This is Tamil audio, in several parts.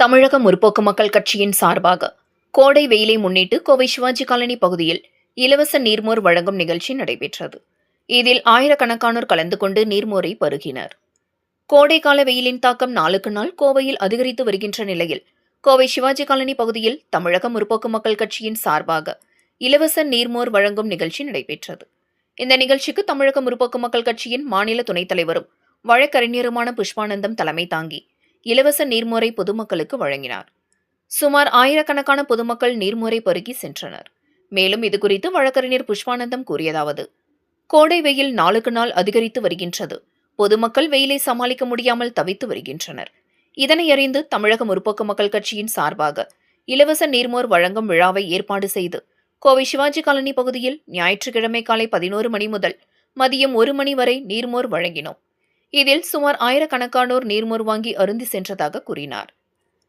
தமிழக முற்போக்கு மக்கள் கட்சியின் சார்பாக கோடை வெயிலை முன்னிட்டு கோவை சிவாஜி காலனி பகுதியில் இலவச நீர்மோர் வழங்கும் நிகழ்ச்சி நடைபெற்றது. இதில் ஆயிரக்கணக்கானோர் கலந்து கொண்டு நீர்மோரை பருகினர். கோடைக்கால வெயிலின் தாக்கம் நாளுக்கு நாள் கோவையில் அதிகரித்து வருகின்ற நிலையில் கோவை சிவாஜி காலனி பகுதியில் தமிழக முற்போக்கு மக்கள் கட்சியின் சார்பாக இலவச நீர்மோர் வழங்கும் நிகழ்ச்சி நடைபெற்றது. இந்த நிகழ்ச்சிக்கு தமிழக முற்போக்கு மக்கள் கட்சியின் மாநில துணைத் தலைவரும் வழக்கறிஞருமான புஷ்பானந்தம் தலைமை தாங்கி இலவச நீர்மோரை பொதுமக்களுக்கு வழங்கினார். சுமார் ஆயிரக்கணக்கான பொதுமக்கள் நீர்மோரை பருகி சென்றனர். மேலும் இதுகுறித்து வழக்கறிஞர் புஷ்பானந்தம் கூறியதாவது: கோடை வெயில் நாளுக்கு நாள் அதிகரித்து வருகின்றது. பொதுமக்கள் வெயிலை சமாளிக்க முடியாமல் தவித்து வருகின்றனர். இதனை அறிந்து தமிழக முற்போக்கு மக்கள் கட்சியின் சார்பாக இலவச நீர்மோர் வழங்கும் விழாவை ஏற்பாடு செய்து கோவை சிவாஜி காலனி பகுதியில் ஞாயிற்றுக்கிழமை காலை 11 மணி முதல் மதியம் 1 மணி வரை நீர்மோர் வழங்கினோம். இதில் சுமார் ஆயிரக்கணக்கானோர் நீர்மோர் வாங்கி அருந்தி சென்றதாக கூறினார்.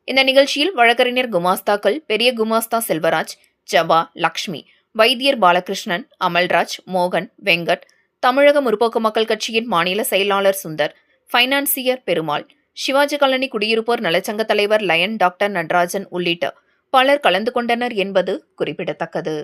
இந்த நிகழ்ச்சியில் வழக்கறிஞர் குமாஸ்தாக்கள் பெரிய குமாஸ்தா செல்வராஜ், ஜபா, லக்ஷ்மி, வைத்தியர் பாலகிருஷ்ணன், அமல்ராஜ், மோகன், வெங்கட், தமிழக முற்போக்கு மக்கள் கட்சியின் மாநில செயலாளர் சுந்தர், பைனான்சியர் பெருமாள், சிவாஜி காலனி குடியிருப்போர் நலச்சங்க தலைவர் லயன் டாக்டர் நடராஜன் உள்ளிட்ட பலர் கலந்து கொண்டனர் என்பது குறிப்பிடத்தக்கது.